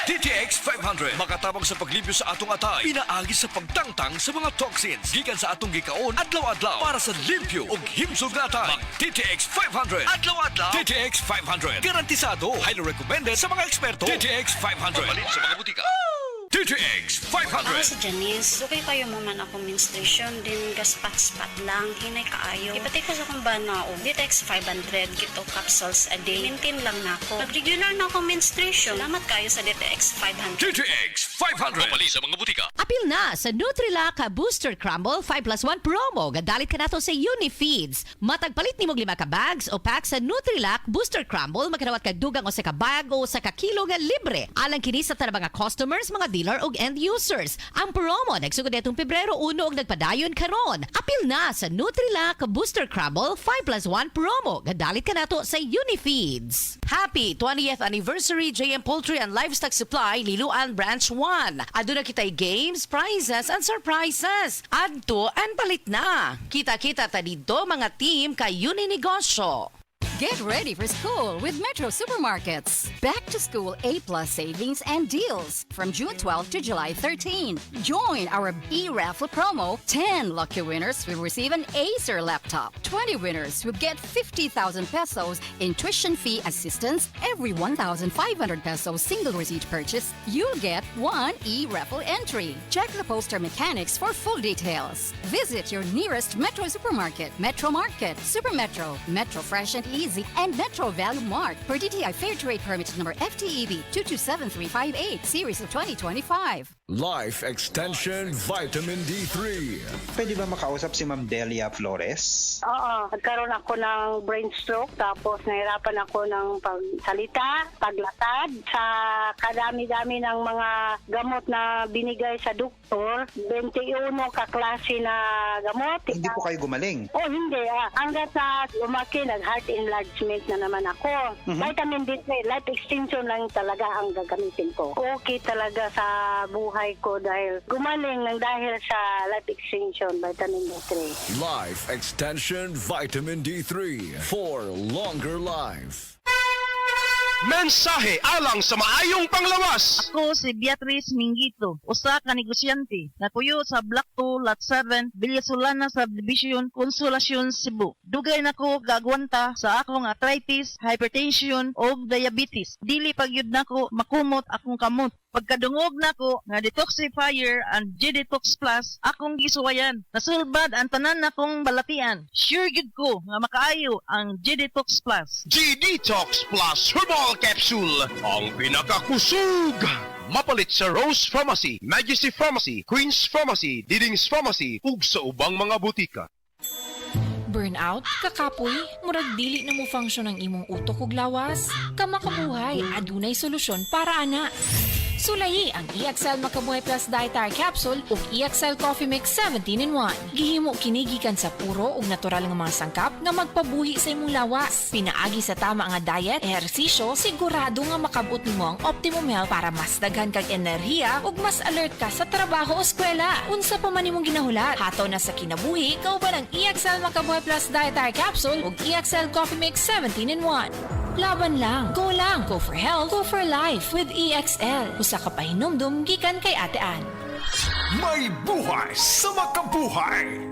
TTX 500 makatabang sa paglibyo sa atong atay, pinaagi sa pagtangtang sa mga toxins gikan sa atong gikaon adlaw-adlaw para sa limpyo ug himsog nga atay. TTX 500 adlaw-adlaw. TTX 500 garantisado, highly recommended sa mga eksperto. TTX 500 papalit sa mga butika. TTX 500. Ako si Janice. Dugay kayo mo man ako menstruation din gaspat-spat lang. Hinay kaayo. Ipatay ko sa kong bana o. TTX 500 kito capsules a day. Maintain lang na ako. Pag regular na ako menstruation, salamat kayo sa TTX 500. TTX 500 papalit sa mga butika. Apil na sa Nutrilak Booster Crumble 5+1 promo. Gadalit ka na to sa Unifeeds. Matagpalit ni mong 5 ka bags o pack sa Nutrilak Booster Crumble. Magkanawat ka dugang o sa ka bag o sa ka kilo nga libre. Alang kini sa tanang mga customers, mga dealer ug end users. Ang promo nagsugod netong Pebrero 1 ug nagpadayon karon. Apil na sa Nutrilak Booster Crumble 5+1 promo. Gadalit ka nato sa Unifeeds. Happy 20th anniversary JM Poultry and Livestock Supply Liloan Branch 1. Aduna kitay games, prizes and surprises. Adto and palit na. Kita-kita ta dito mga team kay Uninegosyo. Get ready for school with Metro Supermarkets. Back to school A+ savings and deals from June 12 to July 13. Join our e-raffle promo. 10 lucky winners will receive an Acer laptop. 20 winners will get 50,000 pesos in tuition fee assistance. Every 1,500 pesos single receipt purchase, you'll get one e-raffle entry. Check the poster mechanics for full details. Visit your nearest Metro Supermarket, Metro Market, Super Metro, Metro Fresh and Easy, and Metro Value Mart per DTI Fair Trade Permit number FTEB 227358, Series of 2025. Life Extension Vitamin D3. Pwede ba makausap si Ma'am Delia Flores? Oo, nagkaroon ako ng brain stroke tapos nahirapan ako ng pagsalita, paglatad. Sa kadami-dami ng mga gamot na binigay sa doktor, 21 kaklase na gamot. Hindi po kayo gumaling? Oh, hindi. Hanggat na lumaki, nag-heart enlargement na naman ako. Vitamin D3, life extension lang talaga ang gagamitin ko. Okay talaga sa buhay ko dahil gumaling ng dahil sa life extension, vitamin D3. Life Extension Vitamin D3 for longer life. Mensahe alang sa maayong panglawas. Ako si Beatrice Mingito, usa ka negosyante, napuyo sa Block 2, Lot 7, Villasolana Subdivision, Consolacion, Cebu. Dugay nako gagwanta sa akong arthritis, hypertension o diabetes. Dili pagyud nako makumot akong kamot. Pagkadungog nako nga detoxifier and G-Detox Plus akong gisuwayan. Nasulbad ang tanan nakong balatian. Sure gid ko nga makaayo ang G-Detox Plus. G-Detox Plus Herbal Capsule, ang pinakakusog. Mapalit sa Rose Pharmacy, Majesty Pharmacy, Queen's Pharmacy, Diding's Pharmacy, ug sa ubang mga butika. Burnout, kakapoy, murag dili na mo function ang imong utok ug lawas. Kamakabuhay, adunay solusyon para ana. Sulayi ang EXL Makabuhay Plus Dietary Capsule ug EXL Coffee Mix 17-in-1. Gihimo kini gikan sa puro ug natural nga mga sangkap nga magpabuhi sa imong lawas. Pinaagi sa tama nga diet, ehersisyo, sigurado nga makabot nimo ang optimum health para mas daghan kag enerhiya ug mas alert ka sa trabaho o eskwela. Unsa pa man imong ginahulat, hataw na sa kinabuhi, kauban ang EXL Makabuhay Plus Dietary Capsule ug EXL Coffee Mix 17-in-1. Laban lang. Go for health, go for life with EXL. Usa ka pahinumdum gikan kay Ate Ann. May buhay sa makabuhay.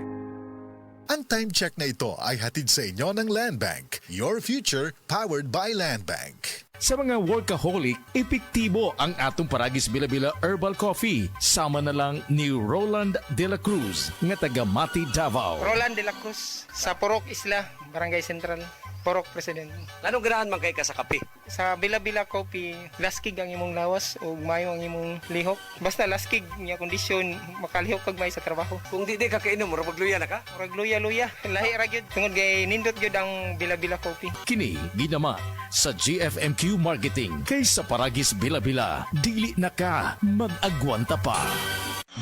Ang time check na ito ay hatid sa inyo ng Land Bank. Your future powered by Land Bank. Sa mga workaholic, epektibo ang atong Paragis Bila-Bila Herbal Coffee. Sama na lang ni Roland De La Cruz, nga taga Mati, Davao. Roland De La Cruz, sa Purok Isla, Barangay Central. Porok President. Anong ganahan man kay ka sa kape? Sa Bila-Bila Coffee, laskig ang imong lawas o mayo ang imong lihok. Basta laskig niya kondisyon, makalihok kag may sa trabaho. Kung di ka kainom, murag magluya na ka? Murag luya-luya. Lahi ra gyud. Tungod kay nindot gyud ang Bila-Bila Coffee. Kini ginama sa GFMQ Marketing. Kaysa Paragis Bila-Bila, dili na ka mag-agwanta pa.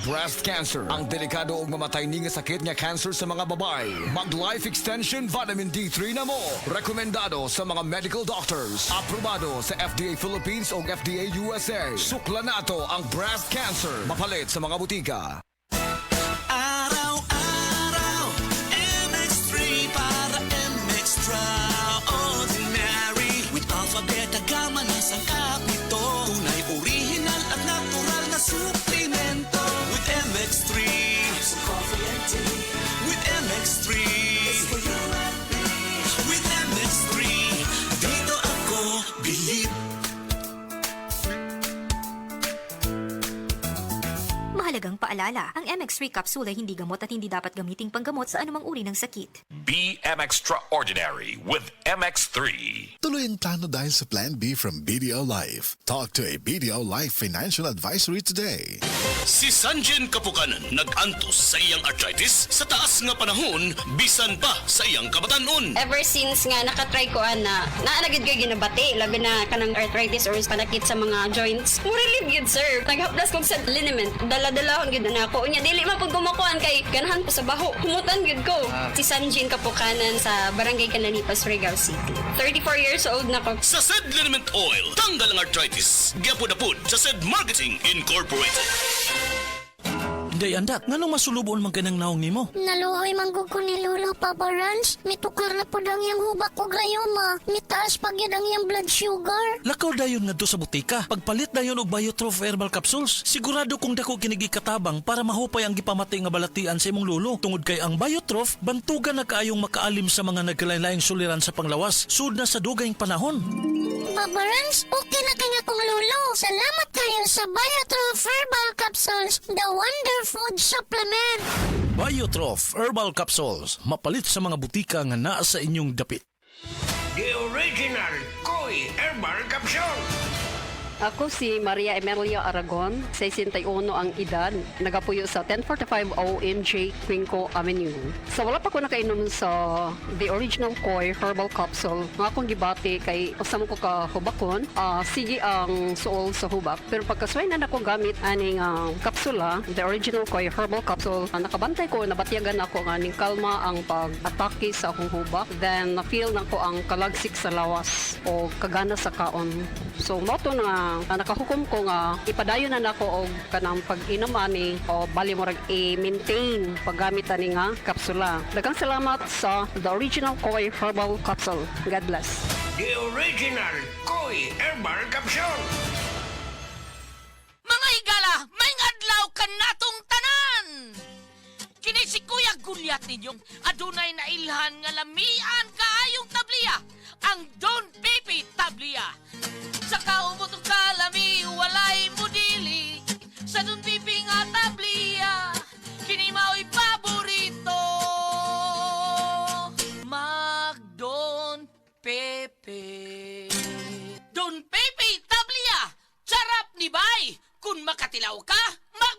Breast cancer, ang delikado ug mamatay ni nga sakit nga cancer sa mga babae. Mag Life Extension Vitamin D3 na mo. Rekomendado sa mga medical doctors. Aprobado sa FDA Philippines ug FDA USA. Sukla nato ang breast cancer. Mapalit sa mga butika. Araw-araw, MX3 para MX-Traordinary. With alphabet, agama na sangkap nito. Tunay urihin na Mahalagang paalala, ang MX3 capsule ay hindi gamot at hindi dapat gamiting panggamot sa anumang uri ng sakit. Be extraordinary with MX3. Tuloy ang plano dahil sa Plan B from BDO Life. Talk to a BDO Life Financial Advisory today. Si Sanjen Kapukanan nag-antos sa iyang arthritis sa taas nga panahon bisan pa sa iyang kabatanon. Ever since nga nakatry ko ana, naanagid kay ginabati labi na kanang arthritis or panakit sa mga joints. Mo relieve gid sir. Naghaplas kog sa liniment. Dala-dalahon gid na ako. Unya dili man pud kumakuan kay ganahan ko sa baho. Humutan gid ko. Si Sanjin Kapukanan sa Barangay Canalipas, Surigao City. 34 years old na ko. Sa Sed Liniment Oil, tanggal ang arthritis. Gyapod-apod sa Sed Marketing Incorporated. Day andak, nganong masulubon man kanang naong nimo? Naluoy manggug ko ni Lolo Papa Rans. Mitukar na po ang iyang hubak ko gayoma. Mitaas pag yun ang iyang blood sugar. Lakaw dayon nga do sa butika. Pagpalit dayon og Biotrof herbal capsules, sigurado kung dako kinigi katabang para mahupay ang gipamati nga balatian sa imong lulo. Tungod kay ang Biotrof, bantugan na kaayong makaalim sa mga nagkalain-laing suliran sa panglawas, sud na sa dugayng panahon. Papa Rans, okay na kanya kong Lolo. Salamat kayo sa Biotrof herbal capsules. The Wonder Food Supplement. Biotrof herbal capsules, mapalit sa mga butika nga naa sa inyong dapit. The original Koi Herbal Capsule. Ako si Maria Emelia Aragon, 61 ang edad, nagapuyo sa 1045 OMJ Quinco Avenue. Sa wala pa ko nakainom sa the original Koi Herbal Capsule, nga akong gibati kay usam ko ka hubakon, sige ang suol sa hubak. Pero pagkasway na ako gamit aning kapsula, the original Koi Herbal Capsule, nakabantay ko, nabatyagan ako nga ning kalma ang pag-atake sa akong hubak. Then na-feel na ko ang kalagsik sa lawas o kagana sa kaon. So moto na nakahukom ko nga ipadayon na nako og kanang pag-inom ani o bali mo rag i-maintain paggamit ani nga kapsula. Daghang salamat sa the original Koi Herbal Capsule. God bless. The original Koi Herbal Capsule. Mga higala, may adlaw ka natong tanan! Kini si Kuya Gulyat ninyong adunay na ilhan nga lamian kaayong tabliya, ang Don Pipi Tabliya. Sa kaumutong kalami, walay mudili, sa Don Pipi nga tabliya, kini mao'y paborito. Mag Don Pepe. Don Pepe Tabliya, sarap ni bay! Kung makatilaw ka, mag